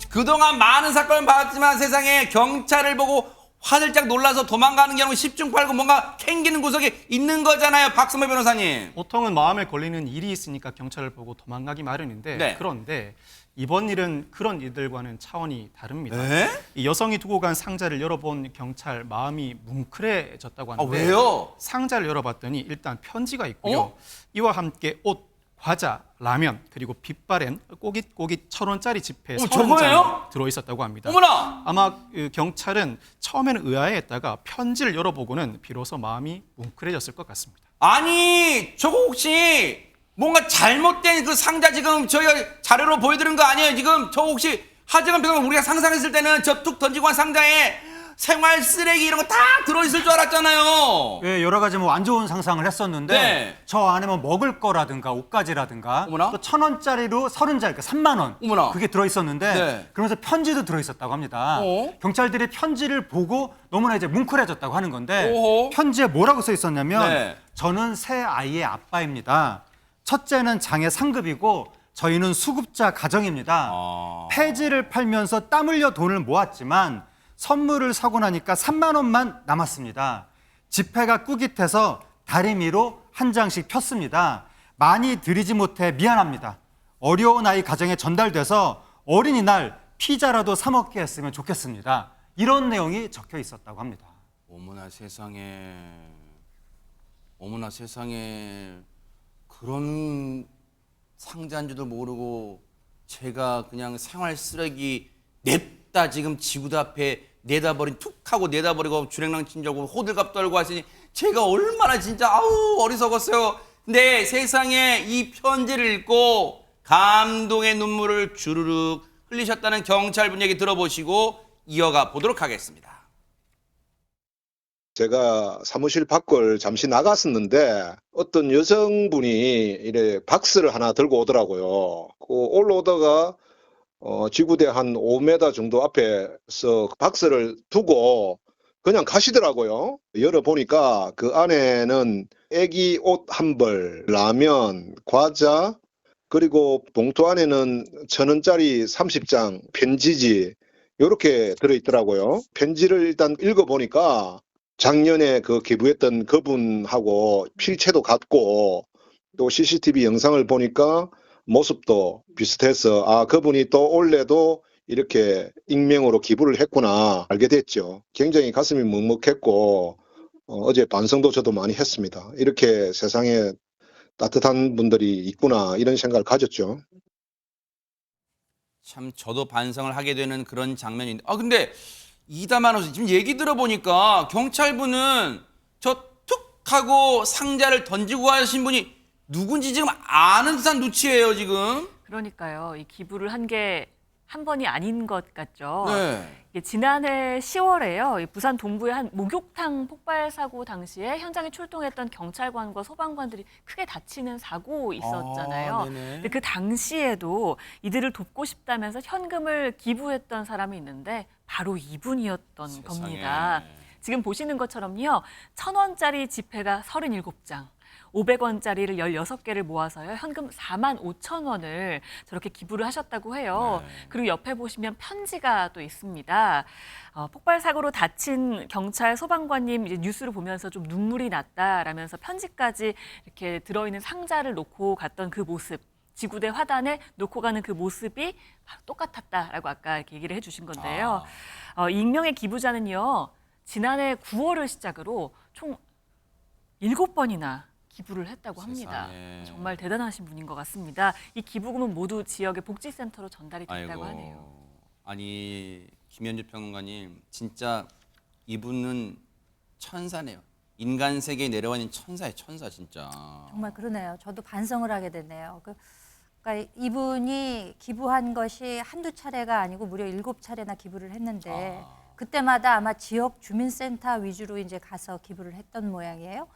그동안 많은 사건을 봤지만 세상에 경찰을 보고 화들짝 놀라서 도망가는 경우 10중 8구 뭔가 캥기는 구석이 있는 거잖아요. 박수모 변호사님. 보통은 마음에 걸리는 일이 있으니까 경찰을 보고 도망가기 마련인데 네. 그런데 이번 일은 그런 일들과는 차원이 다릅니다. 네? 이 여성이 두고 간 상자를 열어본 경찰 마음이 뭉클해졌다고 하는데 왜요? 상자를 열어봤더니 일단 편지가 있고요. 어? 이와 함께 옷, 과자, 라면 그리고 빛바랜 꼬깃꼬깃 1,000원짜리 지폐 저거예요? 30장이 들어있었다고 합니다. 어머나! 아마 그 경찰은 처음에는 의아해했다가 편지를 열어보고는 비로소 마음이 뭉클해졌을 것 같습니다. 아니, 저거 혹시 뭔가 잘못된 그 상자 지금 저희가 자료로 보여드린 거 아니에요? 지금 저거 혹시 하정은 변호사 우리가 상상했을 때는 저 툭 던지고 한 상자에 생활 쓰레기 이런 거 다 들어있을 줄 알았잖아요. 예, 여러 가지 뭐 안 좋은 상상을 했었는데 네. 저 안에 뭐 먹을 거라든가 옷가지라든가 어머나. 또 1,000원짜리로 30장, 그러니까 3만 원 어머나. 그게 들어있었는데 네. 그러면서 편지도 들어있었다고 합니다. 경찰들이 편지를 보고 너무나 이제 뭉클해졌다고 하는 건데 오호. 편지에 뭐라고 써 있었냐면 네. 저는 새 아이의 아빠입니다. 첫째는 장애 상급이고 저희는 수급자 가정입니다. 폐지를 팔면서 땀 흘려 돈을 모았지만 선물을 사고 나니까 3만 원만 남았습니다. 지폐가 꾸깃해서 다리미로 한 장씩 폈습니다. 많이 드리지 못해 미안합니다. 어려운 아이 가정에 전달돼서 어린이날 피자라도 사 먹게 했으면 좋겠습니다. 이런 내용이 적혀 있었다고 합니다. 어머나 세상에, 어머나 세상에, 그런 상자인 줄도 모르고 제가 그냥 생활 쓰레기 냅다 지금 지구대 앞에 내다버린 툭 하고 내다버리고 주랭랑 친자고 호들갑 떨고 하시니 제가 얼마나 진짜 어리석었어요. 근데 세상에 이 편지를 읽고 감동의 눈물을 주르륵 흘리셨다는 경찰분 얘기 들어보시고 이어가 보도록 하겠습니다. 제가 사무실 밖을 잠시 나갔었는데 어떤 여성분이 이래 박스를 하나 들고 오더라고요. 올라오다가 지구대 한 5m 정도 앞에서 박스를 두고 그냥 가시더라고요. 열어보니까 그 안에는 애기 옷 한 벌, 라면, 과자, 그리고 봉투 안에는 1,000원짜리 30장 편지지 이렇게 들어있더라고요. 편지를 일단 읽어보니까 작년에 그 기부했던 그분하고 필체도 같고 또 CCTV 영상을 보니까 모습도 비슷해서 그분이 또 올해도 이렇게 익명으로 기부를 했구나 알게 됐죠. 굉장히 가슴이 먹먹했고 어제 반성도 저도 많이 했습니다. 이렇게 세상에 따뜻한 분들이 있구나 이런 생각을 가졌죠. 참 저도 반성을 하게 되는 그런 장면인데. 근데 이담 아나운서 지금 얘기 들어보니까 경찰분은 저 툭 하고 상자를 던지고 가신 분이 누군지 지금 아는 듯한 눈치예요, 지금. 그러니까요. 이 기부를 한 게 한 번이 아닌 것 같죠. 네. 이게 지난해 10월에요. 이 부산 동부의 한 목욕탕 폭발 사고 당시에 현장에 출동했던 경찰관과 소방관들이 크게 다치는 사고 있었잖아요. 네네. 근데 그 당시에도 이들을 돕고 싶다면서 현금을 기부했던 사람이 있는데 바로 이분이었던 세상에. 겁니다. 지금 보시는 것처럼요. 1,000원짜리 지폐가 37장. 500원짜리를 16개를 모아서요. 현금 45,000원을 저렇게 기부를 하셨다고 해요. 네. 그리고 옆에 보시면 편지가 또 있습니다. 폭발 사고로 다친 경찰 소방관님 이제 뉴스를 보면서 좀 눈물이 났다라면서 편지까지 이렇게 들어있는 상자를 놓고 갔던 그 모습. 지구대 화단에 놓고 가는 그 모습이 바로 똑같았다라고 아까 이렇게 얘기를 해주신 건데요. 익명의 기부자는요. 지난해 9월을 시작으로 총 7번이나 기부를 했다고 합니다. 세상에. 정말 대단하신 분인 것 같습니다. 이 기부금은 모두 지역의 복지센터로 전달이 됐다고 아이고. 하네요. 아니 김현주 평론가님 진짜 이분은 천사네요. 인간 세계에 내려와 있는 천사의 천사 진짜. 정말 그러네요. 저도 반성을 하게 됐네요. 그러니까 이분이 기부한 것이 한두 차례가 아니고 무려 7차례나 기부를 했는데 그때마다 아마 지역 주민센터 위주로 이제 가서 기부를 했던 모양이에요.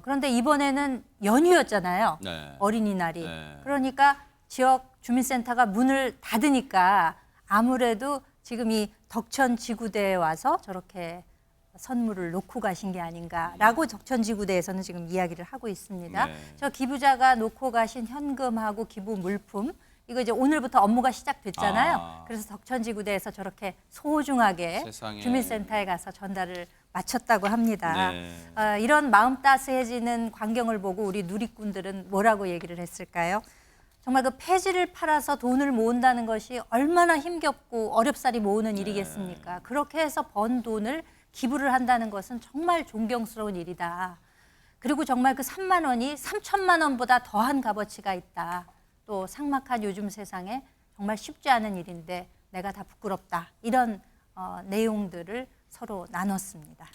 그런데 이번에는 연휴였잖아요. 네. 어린이날이. 네. 그러니까 지역 주민센터가 문을 닫으니까 아무래도 지금 이 덕천 지구대에 와서 저렇게 선물을 놓고 가신 게 아닌가라고 덕천 지구대에서는 지금 이야기를 하고 있습니다. 네. 저 기부자가 놓고 가신 현금하고 기부 물품 이거 이제 오늘부터 업무가 시작됐잖아요. 그래서 덕천 지구대에서 저렇게 소중하게 세상에. 주민센터에 가서 전달을 마쳤다고 합니다. 네. 이런 마음 따스해지는 광경을 보고 우리 누리꾼들은 뭐라고 얘기를 했을까요? 정말 그 폐지를 팔아서 돈을 모은다는 것이 얼마나 힘겹고 어렵사리 모으는 일이겠습니까? 그렇게 해서 번 돈을 기부를 한다는 것은 정말 존경스러운 일이다. 그리고 정말 그 3만 원이 3천만 원보다 더한 값어치가 있다. 또 삭막한 요즘 세상에 정말 쉽지 않은 일인데 내가 다 부끄럽다. 이런 내용들을 서로 나눴습니다.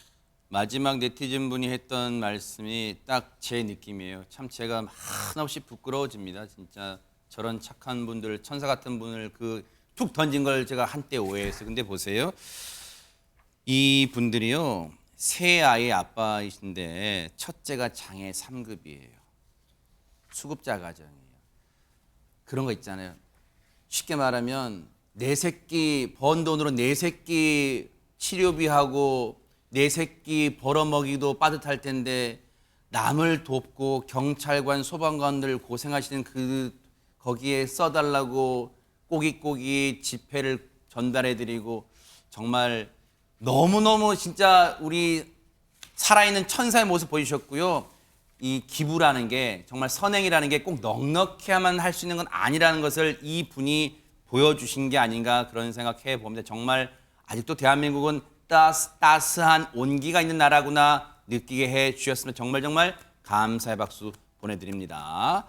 마지막 네티즌 분이 했던 말씀이 딱 제 느낌이에요. 참 제가 한없이 부끄러워집니다. 진짜 저런 착한 분들, 천사 같은 분을 그 툭 던진 걸 제가 한때 오해했어요. 근데 보세요. 이 분들이요. 세 아이의 아빠이신데 첫째가 장애 3급이에요. 수급자 가정이에요. 그런 거 있잖아요. 쉽게 말하면 내 새끼 번 돈으로 내 새끼 치료비하고 내 새끼 벌어먹이도 빠듯할 텐데 남을 돕고 경찰관 소방관들 고생하시는 거기에 써달라고 꼬깃꼬깃 지폐를 전달해드리고 정말 너무너무 진짜 우리 살아있는 천사의 모습 보여주셨고요. 이 기부라는 게 정말 선행이라는 게 꼭 넉넉해야만 할 수 있는 건 아니라는 것을 이 분이 보여주신 게 아닌가 그런 생각해 봅니다. 정말 아직도 대한민국은 따스한 온기가 있는 나라구나 느끼게 해 주셨으면 정말 감사의 박수 보내드립니다.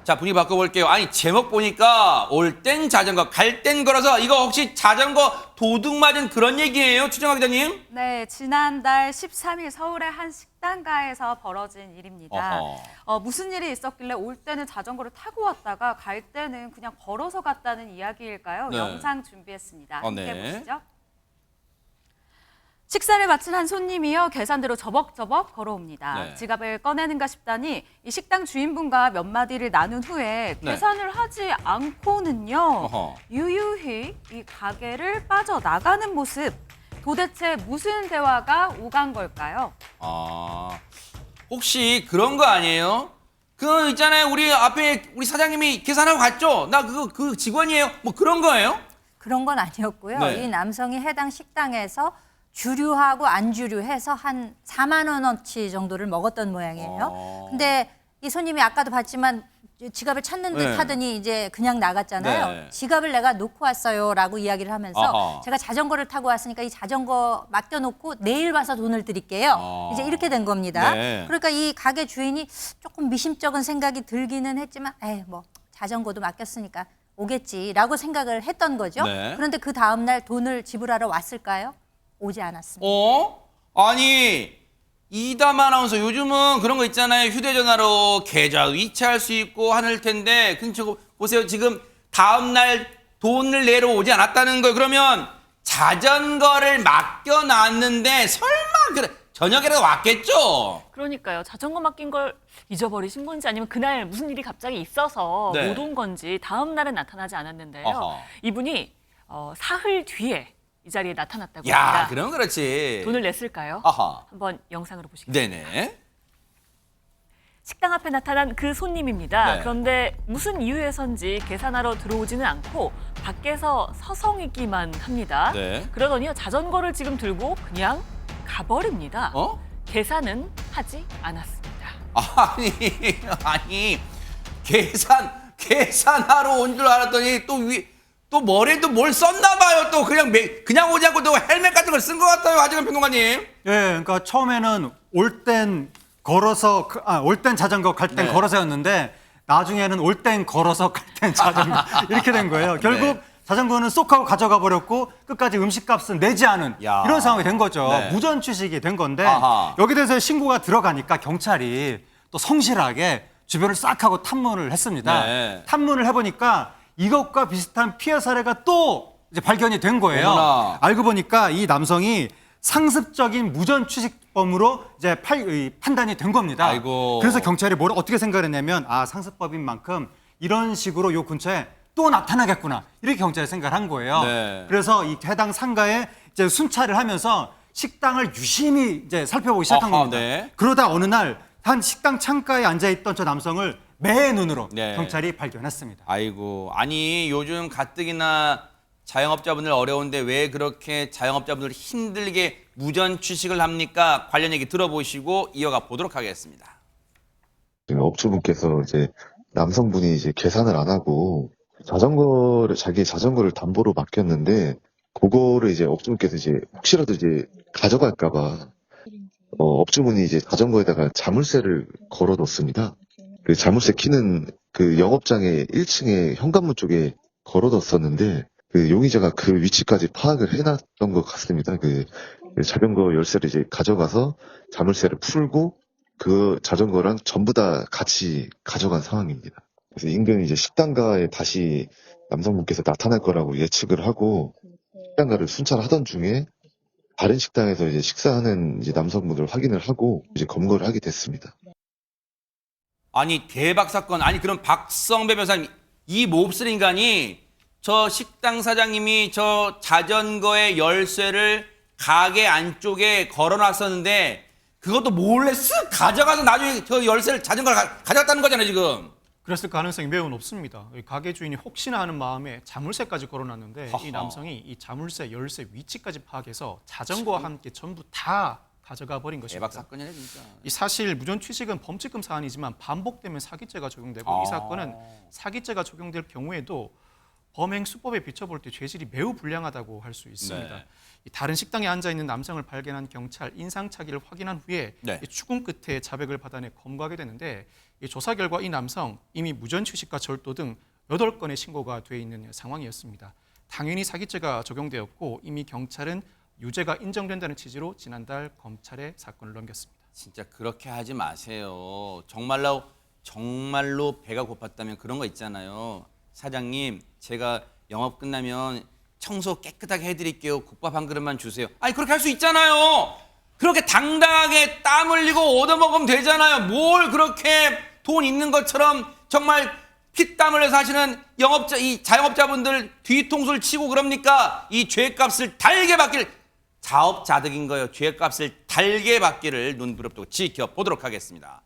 자, 분위기 바꿔볼게요. 아니, 제목 보니까 올 땐 자전거, 갈 땐 걸어서 이거 혹시 자전거 도둑 맞은 그런 얘기예요? 추정화 기자님? 네, 지난달 13일 서울의 한 식당가에서 벌어진 일입니다. 무슨 일이 있었길래 올 때는 자전거를 타고 왔다가 갈 때는 그냥 걸어서 갔다는 이야기일까요? 네. 영상 준비했습니다. 함께 네. 보시죠. 식사를 마친 한 손님이요 계산대로 저벅저벅 걸어옵니다. 네. 지갑을 꺼내는가 싶다니 이 식당 주인분과 몇 마디를 나눈 후에 네. 계산을 하지 않고는요 어허. 유유히 이 가게를 빠져나가는 모습. 도대체 무슨 대화가 오간 걸까요? 혹시 그런 거 아니에요? 그 있잖아요. 우리 앞에 우리 사장님이 계산하고 갔죠? 나 그 직원이에요. 뭐 그런 거예요? 그런 건 아니었고요. 네. 이 남성이 해당 식당에서 주류하고 안 주류해서 한 4만 원어치 정도를 먹었던 모양이에요. 근데 이 손님이 아까도 봤지만 지갑을 찾는 듯 네. 하더니 이제 그냥 나갔잖아요. 네. 지갑을 내가 놓고 왔어요라고 이야기를 하면서 아하. 제가 자전거를 타고 왔으니까 이 자전거 맡겨놓고 내일 와서 돈을 드릴게요. 이제 이렇게 된 겁니다. 네. 그러니까 이 가게 주인이 조금 미심쩍은 생각이 들기는 했지만 에이 뭐 자전거도 맡겼으니까 오겠지라고 생각을 했던 거죠. 네. 그런데 그 다음 날 돈을 지불하러 왔을까요? 오지 않았습니다. 아니 이담 아나운서 요즘은 그런 거 있잖아요. 휴대전화로 계좌 위치할 수 있고 하늘 텐데 근데 보세요. 지금 다음 날 돈을 내러 오지 않았다는 거예요. 그러면 자전거를 맡겨놨는데 설마 그래 저녁에라도 왔겠죠? 그러니까요. 자전거 맡긴 걸 잊어버리신 건지 아니면 그날 무슨 일이 갑자기 있어서 네. 못 온 건지 다음 날은 나타나지 않았는데요. 어허. 이분이 사흘 뒤에 이 자리에 나타났다고 야, 합니다. 그럼 그렇지. 돈을 냈을까요? 아하. 한번 영상으로 보시겠습니다. 네네. 식당 앞에 나타난 그 손님입니다. 네. 그런데 무슨 이유에선지 계산하러 들어오지는 않고 밖에서 서성이기만 합니다. 네. 그러더니요 자전거를 지금 들고 그냥 가버립니다. 계산은 하지 않았습니다. 아니 계산하러 온 줄 알았더니 또 머리에도 뭘 썼나 봐요. 또 그냥 오지 않고 또 헬멧 같은 걸 쓴 것 같아요. 하지만 평론가님. 예, 그러니까 처음에는 올 땐 걸어서 올 땐 자전거 갈 땐 네. 걸어서였는데 나중에는 올 땐 걸어서 갈 땐 자전거 이렇게 된 거예요. 결국 네. 자전거는 쏙 하고 가져가 버렸고 끝까지 음식값은 내지 않은 야. 이런 상황이 된 거죠. 네. 무전 취식이 된 건데 아하. 여기 대해서 신고가 들어가니까 경찰이 또 성실하게 주변을 싹 하고 탐문을 했습니다. 네. 탐문을 해보니까 이것과 비슷한 피해 사례가 또 이제 발견이 된 거예요. 어머나. 알고 보니까 이 남성이 상습적인 무전 취식범으로 이제 판단이 된 겁니다. 아이고. 그래서 경찰이 어떻게 생각했냐면 상습법인 만큼 이런 식으로 요 근처에 또 나타나겠구나 이렇게 경찰이 생각을 한 거예요. 네. 그래서 이 해당 상가에 이제 순찰을 하면서 식당을 유심히 이제 살펴보기 시작한 아하, 겁니다. 네. 그러다 어느 날 한 식당 창가에 앉아 있던 저 남성을 매의 눈으로 네. 경찰이 발견했습니다. 아이고 아니 요즘 가뜩이나 자영업자분들 어려운데 왜 그렇게 자영업자분들 힘들게 무전 취식을 합니까? 관련 얘기 들어보시고 이어가 보도록 하겠습니다. 업주분께서 이제 남성분이 이제 계산을 안 하고 자기 자전거를 담보로 맡겼는데 그거를 이제 업주분께서 이제 혹시라도 이제 가져갈까봐 업주분이 이제 자전거에다가 자물쇠를 걸어뒀습니다. 그 자물쇠 키는 그 영업장의 1층에 현관문 쪽에 걸어뒀었는데 그 용의자가 그 위치까지 파악을 해놨던 것 같습니다. 그 자전거 열쇠를 이제 가져가서 자물쇠를 풀고 그 자전거랑 전부 다 같이 가져간 상황입니다. 그래서 인근 이제 식당가에 다시 남성분께서 나타날 거라고 예측을 하고 식당가를 순찰하던 중에 다른 식당에서 이제 식사하는 이제 남성분을 확인을 하고 이제 검거를 하게 됐습니다. 아니 대박 사건. 아니 그럼 박성배 변호사님 이 몹쓸 인간이 저 식당 사장님이 저 자전거의 열쇠를 가게 안쪽에 걸어놨었는데 그것도 몰래 쓱 가져가서 나중에 저 열쇠를 자전거를 가져갔다는 거잖아요 지금. 그랬을 가능성이 매우 높습니다. 이 가게 주인이 혹시나 하는 마음에 자물쇠까지 걸어놨는데 하하. 이 남성이 이 자물쇠 열쇠 위치까지 파악해서 자전거와 함께 전부 다 가져가 버린 것입니다. 대박 사건이네 진짜. 이 사실 무전 취식은 범칙금 사안이지만 반복되면 사기죄가 적용되고 이 사건은 사기죄가 적용될 경우에도 범행 수법에 비춰볼 때 죄질이 매우 불량하다고 할 수 있습니다. 네. 이 다른 식당에 앉아 있는 남성을 발견한 경찰 인상착의를 확인한 후에 네. 이 추궁 끝에 자백을 받아내 검거하게 되는데 이 조사 결과 이 남성 이미 무전 취식과 절도 등 8건의 신고가 돼 있는 상황이었습니다. 당연히 사기죄가 적용되었고 이미 경찰은 유죄가 인정된다는 취지로 지난달 검찰에 사건을 넘겼습니다. 진짜 그렇게 하지 마세요. 정말로 배가 고팠다면 그런 거 있잖아요. 사장님, 제가 영업 끝나면 청소 깨끗하게 해드릴게요. 국밥 한 그릇만 주세요. 아니 그렇게 할 수 있잖아요. 그렇게 당당하게 땀 흘리고 얻어먹으면 되잖아요. 뭘 그렇게 돈 있는 것처럼 정말 피땀 흘려서 하시는 이 자영업자분들 뒤통수를 치고 그럽니까? 이 죄값을 달게 받길 자업자득인 거예요. 죄값을 달게 받기를 눈부릅뜨고 지켜보도록 하겠습니다.